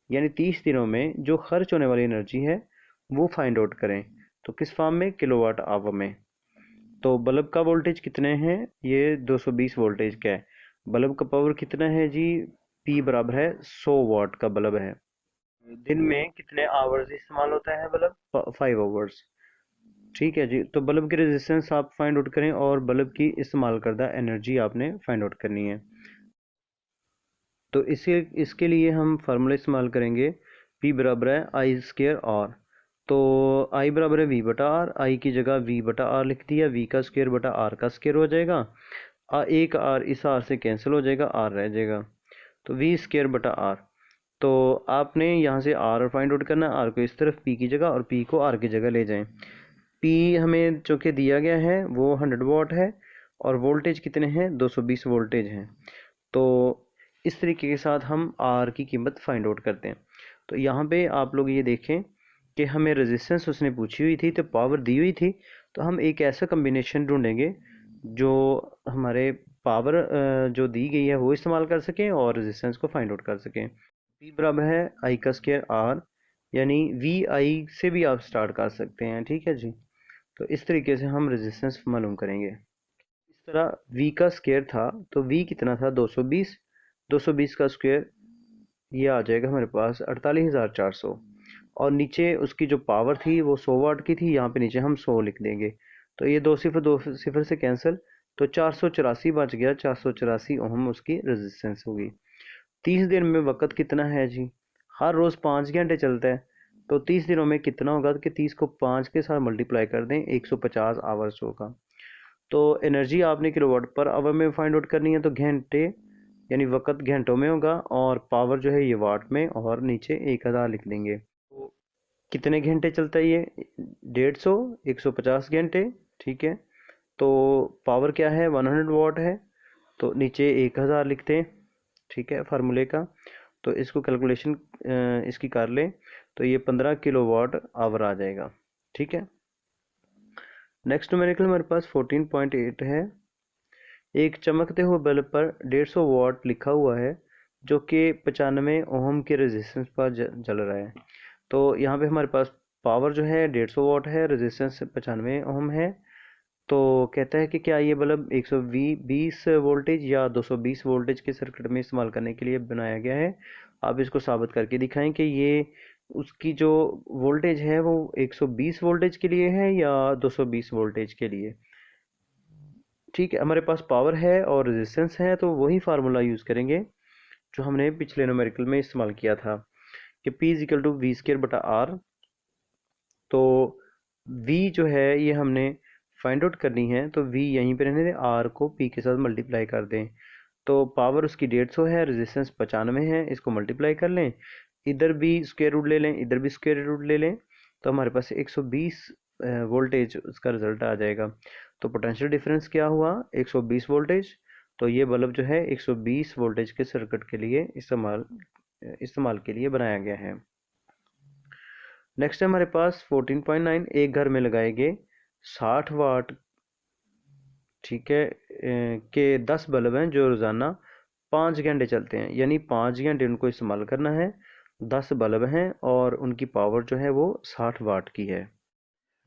यानी 30 दिनों में जो खर्च होने वाली एनर्जी है वो फाइंड आउट करें। तो किस फॉर्म में, किलोवाट आवर में। तो बल्ब का वोल्टेज कितने हैं, ये 220 वोल्टेज का है। बल्ब का पावर कितना है जी, P बराबर है 100 वाट का बल्ब है। दिन में कितने आवर्स इस्तेमाल होता है बल्ब, 5 आवर्स, ठीक है जी। तो बल्ब की रेजिस्टेंस आप फाइंड आउट करें और बल्ब की इस्तेमाल करदा एनर्जी आपने फाइंड आउट करनी है। तो इसके लिए हम फार्मूला इस्तेमाल करेंगे, P बराबर है I²R। तो I बराबर है V/R, I की जगह V/R लिख दिया, V का स्क्वायर बटा R का स्क्वायर हो जाएगा, एक R इस R से कैंसिल हो जाएगा, R रह जाएगा, तो V² बटा R। तो आपने यहाँ से आर फाइंड आउट करना है, आर को इस तरफ पी की जगह और पी को आर की जगह ले जाएं। पी हमें जो कि दिया गया है वो 100 वाट है और वोल्टेज कितने हैं, 220 वोल्टेज हैं। तो इस तरीके के साथ हम आर की कीमत फाइंड आउट करते हैं। तो यहाँ पे आप लोग ये देखें कि हमें रेजिस्टेंस उसने पूछी हुई थी तो पावर दी हुई थी, तो हम एक ऐसा कम्बिनेशन ढूंढेंगे जो हमारे पावर जो दी गई है वो इस्तेमाल कर सकें और रेजिस्टेंस को फाइंड आउट कर सकें। P बराबर है आई का स्क्वायर आर, यानी वी आई से भी आप स्टार्ट कर सकते हैं, ठीक है जी। तो इस तरीके से हम रेजिस्टेंस मालूम करेंगे। इस तरह V का स्क्वायर था तो V कितना था, 220। 220 का स्क्वायर ये आ जाएगा हमारे पास 48,400, और नीचे उसकी जो पावर थी वो 100 वाट की थी, यहाँ पे नीचे हम 100 लिख देंगे। तो ये दो सिफर से कैंसिल, तो 484 बच गया। 484 ओम उसकी रेजिस्टेंस होगी। 30 दिन में वक़्त कितना है जी, हर रोज़ 5 घंटे चलता है, तो 30 दिनों में कितना होगा कि 30 को 5 के साथ मल्टीप्लाई कर दें, 150 आवर्स होगा। तो एनर्जी आपने किलोवाट पर आवर में फाइंड आउट करनी है, तो घंटे यानी वक़्त घंटों में होगा और पावर जो है ये वाट में, और नीचे 1000 लिख देंगे। तो कितने घंटे चलता है ये, 150, 150 घंटे, ठीक है। तो पावर क्या है, 100 वाट है, तो नीचे 1000 लिखते हैं, ठीक है, फार्मूले का। तो इसको कैलकुलेशन इसकी कर लें तो ये 15 किलो वाट आवर आ जाएगा, ठीक है। नेक्स्ट न्यूमेरिकल हमारे पास 14.8 है। एक चमकते हुए बल्ब पर 150 वाट लिखा हुआ है जो कि 95 ओम के रेजिस्टेंस पर जल रहा है। तो यहाँ पे हमारे पास पावर जो है 150 वाट है, रेजिस्टेंस 95 ओम है। तो कहता है कि क्या ये बल्ब 120 वोल्टेज या 220 वोल्टेज के सर्किट में इस्तेमाल करने के लिए बनाया गया है। आप इसको साबित करके दिखाएं कि ये उसकी जो वोल्टेज है वो 120 वोल्टेज के लिए है या 220 वोल्टेज के लिए। ठीक है, हमारे पास पावर है और रेजिस्टेंस है, तो वही फार्मूला यूज़ करेंगे जो हमने पिछले न्यूमेरिकल में इस्तेमाल किया था कि P is equal to V square बटा आर। तो V जो है ये हमने फाइंड आउट करनी है, तो V यहीं पे रहने दें, R को P के साथ मल्टीप्लाई कर दें। तो पावर उसकी 150 है, रेजिस्टेंस 95 है, इसको मल्टीप्लाई कर लें, इधर भी स्क्वायर रूट ले लें, इधर भी स्क्वायर रूट ले लें, तो हमारे पास 120 वोल्टेज उसका रिजल्ट आ जाएगा। तो पोटेंशियल डिफरेंस क्या हुआ, 120 वोल्टेज। तो ये बल्ब जो है 120 वोल्टेज के सर्किट के लिए इस्तेमाल के लिए बनाया गया है। नेक्स्ट है हमारे पास 14.9, एक घर में लगाए गए 60 वाट, ठीक है, के 10 बल्ब हैं जो रोज़ाना 5 घंटे चलते हैं, यानी 5 घंटे उनको इस्तेमाल करना है। 10 बल्ब हैं और उनकी पावर जो है वो 60 वाट की है।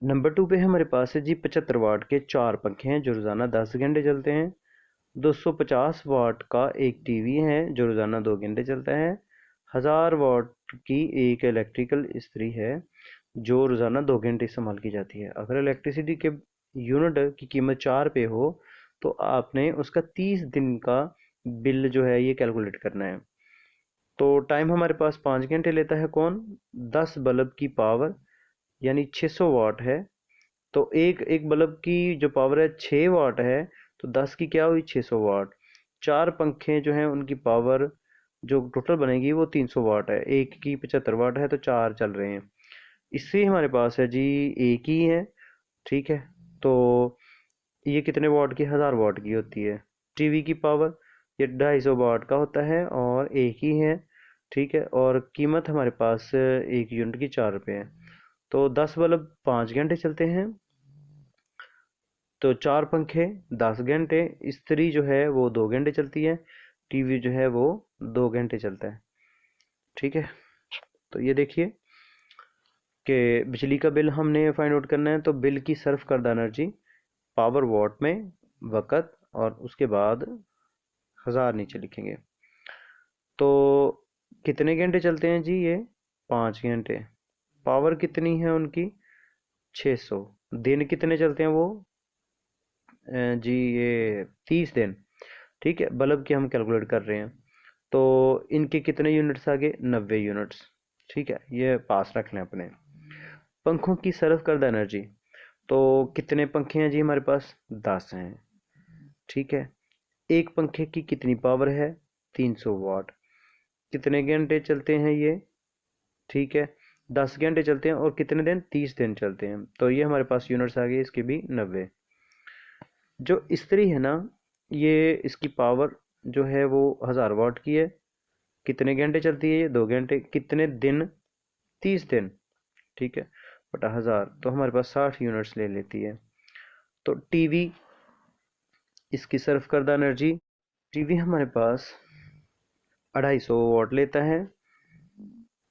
नंबर 2 पे हमारे पास है जी 75 वाट के 4 पंखे हैं जो रोज़ाना 10 घंटे चलते हैं। 250 वाट का एक टीवी है जो रोज़ाना 2 घंटे चलता है। 1000 वाट की एक इलेक्ट्रिकल इस्त्री है जो रोज़ाना 2 घंटे इस्तेमाल की जाती है। अगर इलेक्ट्रिसिटी के यूनिट की कीमत 4 पे हो तो आपने उसका 30 दिन का बिल जो है ये कैलकुलेट करना है। तो टाइम हमारे पास 5 घंटे लेता है कौन, 10 बल्ब की पावर यानी 600 वाट है। तो एक एक बल्ब की जो पावर है 6 वाट है, तो 10 की क्या हुई, 600 वाट। 4 पंखे जो हैं उनकी पावर जो टोटल बनेगी वो 300 वाट है, एक की 75 वाट है तो 4 चल रहे हैं। इससे हमारे पास है जी एक ही है, ठीक है। तो ये कितने वाट की, 1000 वाट की होती है। टीवी की पावर ये 250 वाट का होता है और एक ही है, ठीक है। और कीमत हमारे पास एक यूनिट की 4 रुपये है। तो 10 बल्ब 5 घंटे चलते हैं, तो 4 पंखे 10 घंटे, इस्त्री जो है वो 2 घंटे चलती है, टीवी जो है वो 2 घंटे चलता है, ठीक है। तो ये देखिए कि बिजली का बिल हमने फाइंड आउट करना है, तो बिल की सर्व करदा एनर्जी पावर वॉट में, वक़्त, और उसके बाद 1000 नीचे लिखेंगे। तो कितने घंटे चलते हैं जी ये, 5 घंटे। पावर कितनी है उनकी, 600। दिन कितने चलते हैं वो, जी ये 30 दिन, ठीक है। बल्ब की हम कैलकुलेट कर रहे हैं, तो इनके कितने यूनिट्स आ गए, 90 यूनिट्स, ठीक है। ये पास रख लें अपने। पंखों की सर्व करदा एनर्जी, तो कितने पंखे हैं जी हमारे पास, 10 हैं, ठीक है। एक पंखे की कितनी पावर है, 300 वाट। कितने घंटे चलते हैं ये, ठीक है 10 घंटे चलते हैं, और कितने दिन, 30 दिन चलते हैं। तो ये हमारे पास यूनिट्स आ गई इसकी भी 90। जो इस्त्री है ना, ये इसकी पावर जो है वो 1000 वाट की है। कितने घंटे चलती है ये, 2 घंटे। कितने दिन, 30 दिन, ठीक है, बटा 1000, तो हमारे पास 60 यूनिट्स ले लेती है। तो टीवी, इसकी सर्व करदा एनर्जी, टीवी हमारे पास 250 वाट लेता है।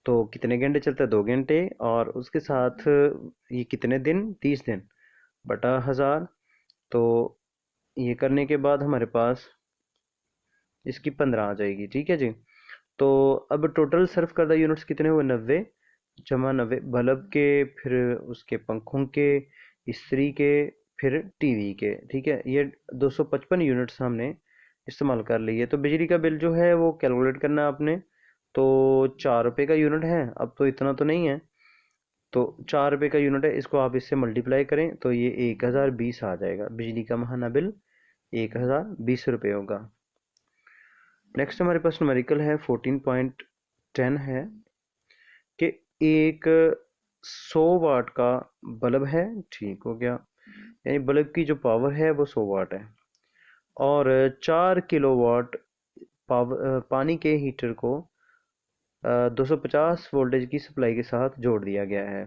तो कितने घंटे चलता है, 2 घंटे, और उसके साथ ये कितने दिन, 30 दिन, बटा 1000। तो ये करने के बाद हमारे पास इसकी 15 आ जाएगी, ठीक है जी। तो अब टोटल सर्व करदा यूनिट्स कितने हुए, 90 जमा 90 बल्ब के, फिर उसके पंखों के, इस्त्री के, फिर टीवी के, ठीक है। ये 255 यूनिट्स हमने इस्तेमाल कर ली है। तो बिजली का बिल जो है वो कैलकुलेट करना है आपने। तो 4 रुपये का यूनिट है, अब तो इतना तो नहीं है, तो 4 रुपये का यूनिट है, इसको आप इससे मल्टीप्लाई करें तो ये 1020 आ जाएगा। बिजली का माहाना बिल 1020 रुपये होगा। नेक्स्ट हमारे पास न्यूमेरिकल है 14.10 है कि एक 100 वाट का बल्ब है, ठीक हो गया, यानी बल्ब की जो पावर है वो 100 वाट है, और 4 किलोवाट पावर पानी के हीटर को 250 वोल्टेज की सप्लाई के साथ जोड़ दिया गया है।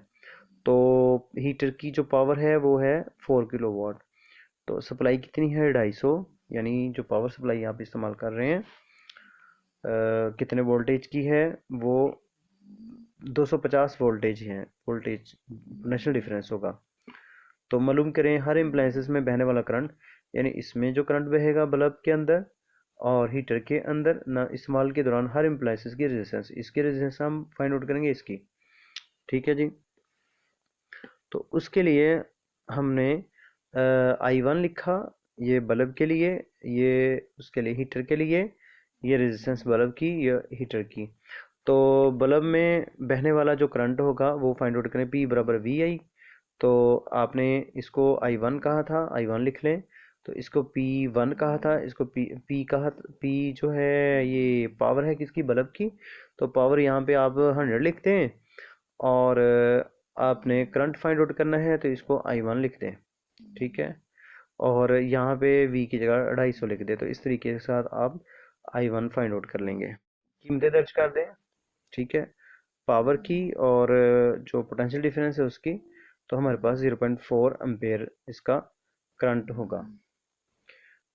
तो हीटर की जो पावर है वो है 4 किलोवाट। तो सप्लाई कितनी है, 250, यानी जो पावर सप्लाई आप इस्तेमाल कर रहे हैं कितने वोल्टेज की है, वो 250 वोल्टेज है, वोल्टेज नेशनल डिफरेंस होगा। तो मालूम करें हर इम्प्लाइंसेस में बहने वाला करंट, यानी इसमें जो करंट बहेगा बल्ब के अंदर और हीटर के अंदर ना, इस्तेमाल के दौरान हर इम्प्लाइंसेस की रेजिस्टेंस, इसकी रेजिस्टेंस हम फाइंड आउट करेंगे इसकी, ठीक है जी। तो उसके लिए हमने I1 लिखा, ये बल्ब के लिए, ये उसके लिए हीटर के लिए, ये रेजिस्टेंस बल्ब की, ये हीटर की। तो बल्ब में बहने वाला जो करंट होगा वो फाइंड आउट करें, P बराबर VI। तो आपने इसको I1 कहा था, I1 लिख लें। तो इसको P1 कहा था, इसको P कहा, P जो है ये पावर है किसकी, बल्ब की। तो पावर यहाँ पे आप 100 लिखते हैं, और आपने करंट फाइंड आउट करना है तो इसको I1 लिख दें, ठीक है। और यहाँ पे V की जगह 250 लिख दें। तो इस तरीके के साथ आप I1 फाइंड आउट कर लेंगे। कीमतें दर्ज कर दें, ठीक है, पावर की और जो पोटेंशियल डिफरेंस है उसकी। तो हमारे पास 0.4 एम्पेयर इसका करंट होगा।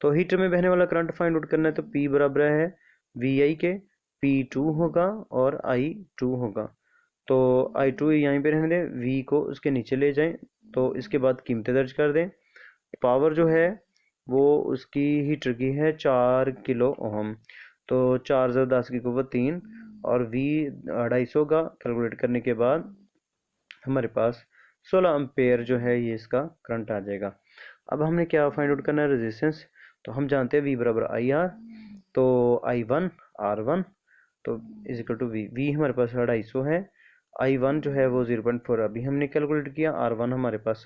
तो हीटर में बहने वाला करंट फाइंड आउट करना है, तो P बराबर है VI के, P2 होगा और I2 होगा। तो I2 यहीं पे रहने दें, V को उसके नीचे ले जाएं। तो इसके बाद कीमतें दर्ज कर दें। पावर जो है वो उसकी हीटर की है 4 किलो ओहम। तो 4 × 10 की कुव्वत 3, और V 250 का कैलकुलेट करने के बाद हमारे पास 16 एम्पेयर जो है ये इसका करंट आ जाएगा। अब हमने क्या फाइंड आउट करना है, रेजिस्टेंस। तो हम जानते हैं V बराबर IR, तो I1 R1 तो इज इक्वल टू V हमारे पास 250 है, I1 जो है वो 0.4 अभी हमने कैलकुलेट किया, R1 हमारे पास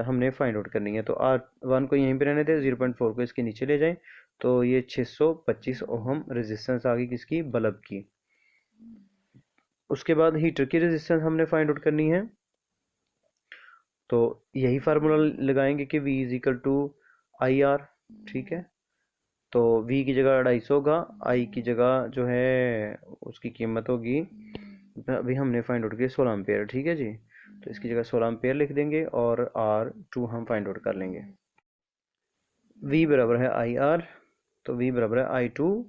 हमने फाइंड आउट करनी है। तो R1 को यहीं पे रहने दें, 0.4 को इसके नीचे ले जाएं। तो ये 625 ओहम रेजिस्टेंस आ गई किसकी, बल्ब की। उसके बाद हीटर की रेजिस्टेंस हमने फाइंड आउट करनी है। तो यही फार्मूला लगाएंगे कि V is equal to IR, ठीक है। तो V की जगह 250 होगा, I की जगह जो है उसकी कीमत होगी, अभी हमने फाइंड आउट किया 16 एम्पेयर, ठीक है जी। तो इसकी जगह 16 एम्पेयर लिख देंगे, और R2 हम फाइंड आउट कर लेंगे। V बराबर है IR, तो V बराबर है I2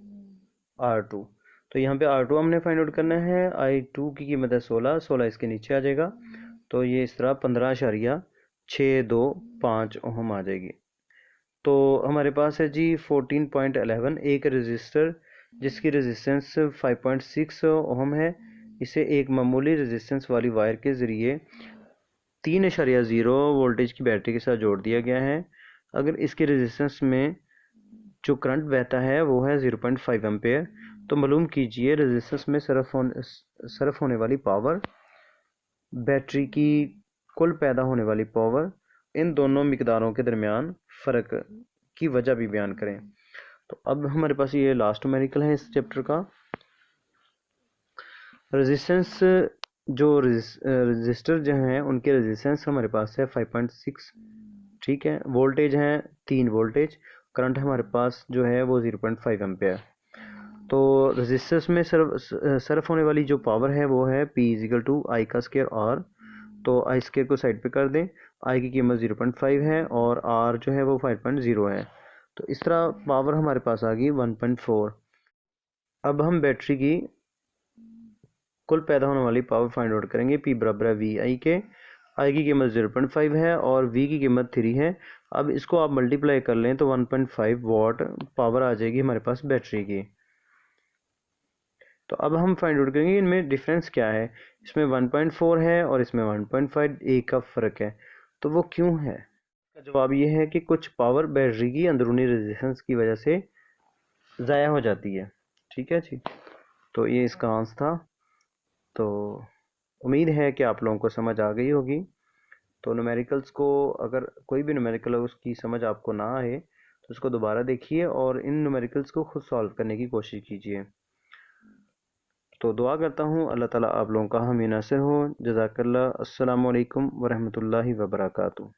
R2। तो यहाँ पे R2 हमने फाइंड आउट करना है, I2 की कीमत है 16, 16 इसके नीचे आ जाएगा। तो ये इस तरह 15.625 ओहम आ जाएगी। तो हमारे पास है जी 14.11 एक रजिस्टर जिसकी रेजिस्टेंस 5.6 ओहम है। इसे एक मामूली रेजिस्टेंस वाली वायर के ज़रिए 3.0 वोल्टेज की बैटरी के साथ जोड़ दिया गया है। अगर इसकी रेजिस्टेंस में जो करंट बहता है वो है 0.5 एम्पेयर, तो मालूम कीजिए रेजिस्टेंस में सर्फ होने वाली पावर, बैटरी की कुल पैदा होने वाली पावर, इन दोनों मिकदारों के दरमियान फ़र्क की वजह भी बयान करें। तो अब हमारे पास ये लास्ट न्यूमेरिकल है इस चैप्टर का। रेजिस्टेंस जो रजिस्टर जो हैं उनके रेजिस्टेंस हमारे पास है 5.6, ठीक है। वोल्टेज हैं 3 वोल्टेज, करंट हमारे पास जो है वो 0.5 एम्पेयर। तो रेजिस्टर्स में सर्फ होने वाली जो पावर है वो है P इजिकल टू आई का स्केयर आर। तो आई स्केयर को साइड पे कर दें, आई की कीमत 0.5 है और आर जो है वो 5.0 है। तो इस तरह पावर हमारे पास आ गई 1.4। अब हम बैटरी की कुल पैदा होने वाली पावर फाइंड आउट करेंगे। P बराबर है वी आई के। आई की कीमत 0.5 है और V की कीमत 3 है। अब इसको आप मल्टीप्लाई कर लें तो 1.5 वाट पावर आ जाएगी हमारे पास बैटरी की। तो अब हम फाइंड आउट करेंगे इनमें डिफरेंस क्या है। इसमें 1.4 है और इसमें 1.5, एक का फ़र्क है। तो वो क्यों है? इसका जवाब ये है कि कुछ पावर बैटरी की अंदरूनी रेजिस्टेंस की वजह से ज़ाया हो जाती है। ठीक है जी, तो ये इसका आंसर था। तो उम्मीद है कि आप लोगों को समझ आ गई होगी। तो न्यूमेरिकल्स को, अगर कोई भी न्यूमेरिकल उसकी समझ आपको ना आए तो उसको दोबारा देखिए और इन न्यूमेरिकल्स को खुद सॉल्व करने की कोशिश कीजिए। तो दुआ करता हूँ अल्लाह ताला आप लोगों का हामी नासिर हो। जज़ाकल्लाह। अस्सलामु अलैकुम वरहमतुल्लाहि वबरकातुहू।